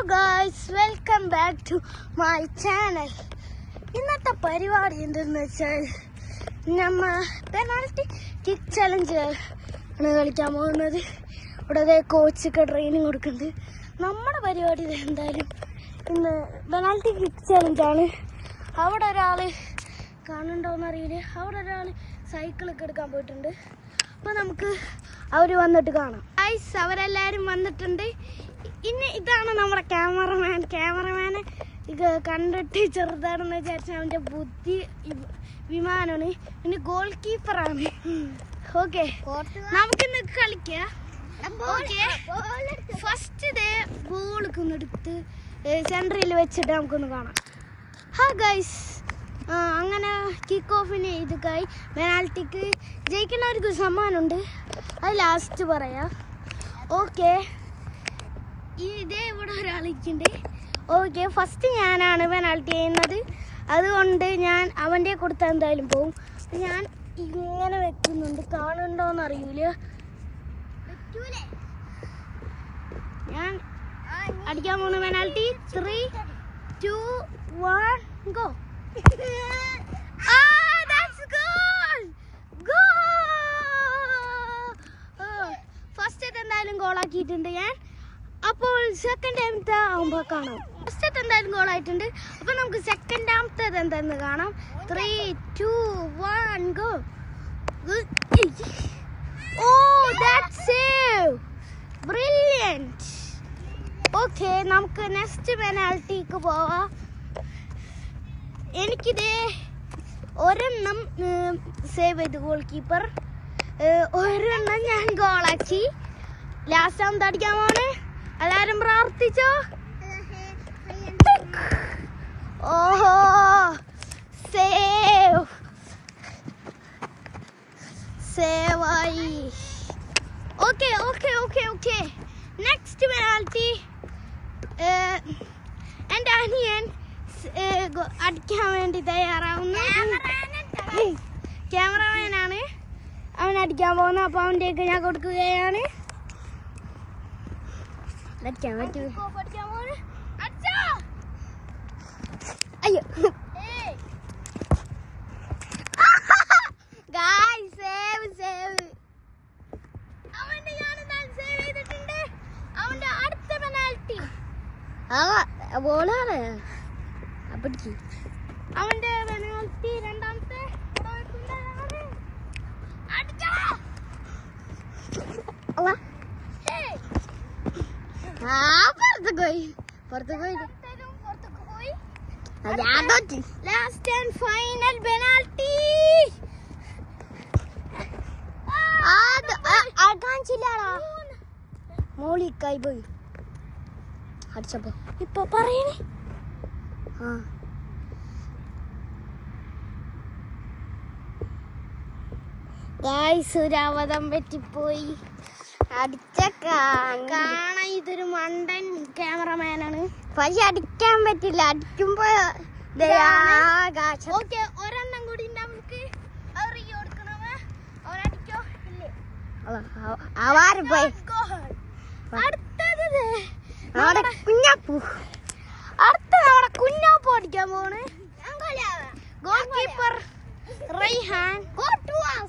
guys, welcome back to my channel. ഇന്നത്തെ പരിപാടി എന്തെന്ന് വെച്ചാൽ നമ്മ പെനാൽറ്റി കിക്ക് ചലഞ്ച് ആണ് കളിക്കാൻ പോകുന്നത്. ഇവിടെ കോച്ചൊക്കെ ട്രെയിനിങ് കൊടുക്കുന്നുണ്ട്. നമ്മുടെ പരിപാടി എന്തായാലും ഇന്ന് പെനാൽറ്റി കിക്ക് ചലഞ്ചാണ്. അവിടെ ഒരാൾ കാണുന്നുണ്ടോയെന്നറിയില്ല. അവിടെ ഒരാൾ സൈക്കിളൊക്കെ എടുക്കാൻ പോയിട്ടുണ്ട്. അപ്പോൾ നമുക്ക് അവർ വന്നിട്ട് കാണാം. ഗൈസ്, അവരെല്ലാവരും വന്നിട്ടുണ്ട്. ഇനി ഇതാണ് നമ്മുടെ ക്യാമറമാനെ ഇത് കണ്ടിട്ട് ചെറുതാണെന്ന് വിചാരിച്ചാൽ അവൻ്റെ ബുദ്ധി വിമാനമാണ്. പിന്നെ ഗോൾ കീപ്പറാണ്. ഓക്കെ, നമുക്കിന്ന് കളിക്കാം. ഓക്കെ, ഫസ്റ്റ് ഇതേ ബോളൊക്കെ ഒന്ന് എടുത്ത് സെൻട്രയിൽ വെച്ചിട്ട് നമുക്കൊന്ന് കാണാം. ഹാ ഗൈസ്, അങ്ങനെ കിക്ക് ഓഫിന് ഇതൊക്കെയായി. പെനാൽറ്റിക്ക് ജയിക്കുന്നവർക്ക് സമ്മാനമുണ്ട്, അത് ലാസ്റ്റ് പറയാം. ഓക്കെ, ഇതേ ഇവിടെ ഒരാളിരിക്കുന്നുണ്ട്. ഓക്കെ, ഫസ്റ്റ് ഞാനാണ് പെനാൽറ്റി ചെയ്യുന്നത്. അതുകൊണ്ട് ഞാൻ അവൻ്റെ കൊടുത്താൽ എന്തായാലും പോവും. ഞാൻ ഇങ്ങനെ വെക്കുന്നുണ്ട്, കാണുന്നുണ്ടോയെന്ന് അറിയില്ല. ഞാൻ അടിക്കാൻ പോകുന്ന പെനാൽറ്റി 3, 2, 1 ഗോ. ഫസ്റ്റ് എന്തായാലും ഗോളാക്കിയിട്ടുണ്ട് ഞാൻ. അപ്പോൾ സെക്കൻഡ് ടൈമത്തെ ആകുമ്പോൾ കാണാം. ഫസ്റ്റ് എന്തായാലും ഗോളായിട്ടുണ്ട്. അപ്പോൾ നമുക്ക് സെക്കൻഡാമത്തേത് എന്താണെന്ന് കാണാം. 3, 2, 1 go. Oh, that's save, brilliant. Okay, നമുക്ക് നെക്സ്റ്റ് പെനാൽറ്റിക്ക് പോവാം. എനിക്കിത് ഒരെണ്ണം സേവ് ചെയ്തു ഗോൾ കീപ്പർ, ഒരെണ്ണം ഞാൻ ഗോളാക്കി. ലാസ്റ്റ് ആകുമ്പോൾ അടിക്കാൻ പോണേ. എല്ലാവരും പ്രാർത്ഥിച്ചോ. ഓഹോ, സേവായി. Okay okay okay okay, next penalty എൻ്റെ അനിയൻ അടിക്കാൻ വേണ്ടി തയ്യാറാവുന്നു. ക്യാമറമാനാണ് അവൻ അടിക്കാൻ പോകുന്നത്. അപ്പോൾ അവൻ്റെയൊക്കെ ഞാൻ കൊടുക്കുകയാണ്. അടിക്കാൻ പറ്റൂ. അയ്യോ, അവന്റെ അടുത്ത പെനാൽറ്റി ബോളാണ്. അവന്റെ പെനാൽറ്റി രണ്ടാമത്തെ പുറത്തു പോയി. Last and final penalty. കാണിച്ചില്ലാടാ, മോളിക്കായി പോയി അടിച്ചപ്പോ. ഇപ്പൊ പറയണേ. സുരാവതം പറ്റിപ്പോയി. അടിച്ച കാണാൻ ഇതൊരു മണ്ടൻ ക്യാമറമാനാണ്. പക്ഷെ അടിക്കാൻ പറ്റില്ല. അടിക്കുമ്പോ ഓക്കെ, ഒരെണ്ണം കൂടി നമുക്ക് കുഞ്ഞാപ്പൂ അടിക്കാൻ പോണ്. ഗോൾ കീപ്പർ റൈഹാൻ കോർട്ടൂസാണ്.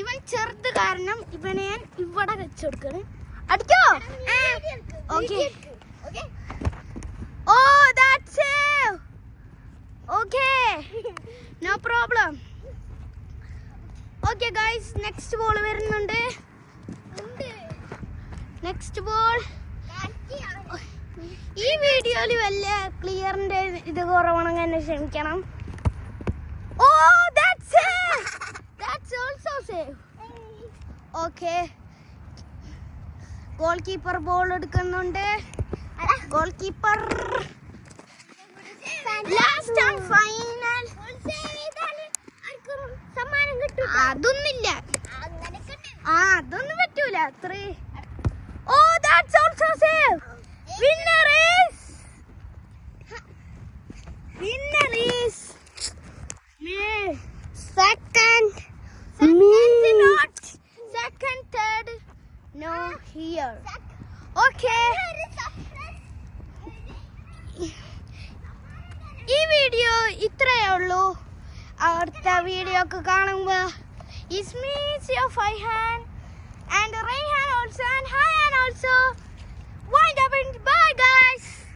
ഇവൻ ചെറുത് കാരണം ഇവനെ ഞാൻ ഇവിടെ വെച്ചെടുക്കണ്. അടിക്കോ? ഓക്കെ. ഓ, that's save. Okay, no problem. Okay guys, next ball വരുന്നുണ്ട്. Next ball. ഈ വീഡിയോയിൽ വല്ല ക്ലിയറിന്റെ ഇത് കുറവാണെങ്കിൽ എന്നെ ക്ഷമിക്കണം. ഓ, that's it. That's also save. Okay. Goal keeper ball എടുക്കുന്നുണ്ട്. Goal keeper last and final. സമ്മാനം കിട്ടും. അതൊന്നില്ല, അതൊന്നും പറ്റൂല. 3. Oh, that's also save. Winner is second. Not second, third. No, here. Okay, ഈ വീഡിയോ ഇത്രയേ ഉള്ളൂ. അടുത്ത വീഡിയോ ഒക്കെ കാണുമ്പോൾ ഇസ്മീസ് യുവർ ഫൈഹാൻ ആൻഡ്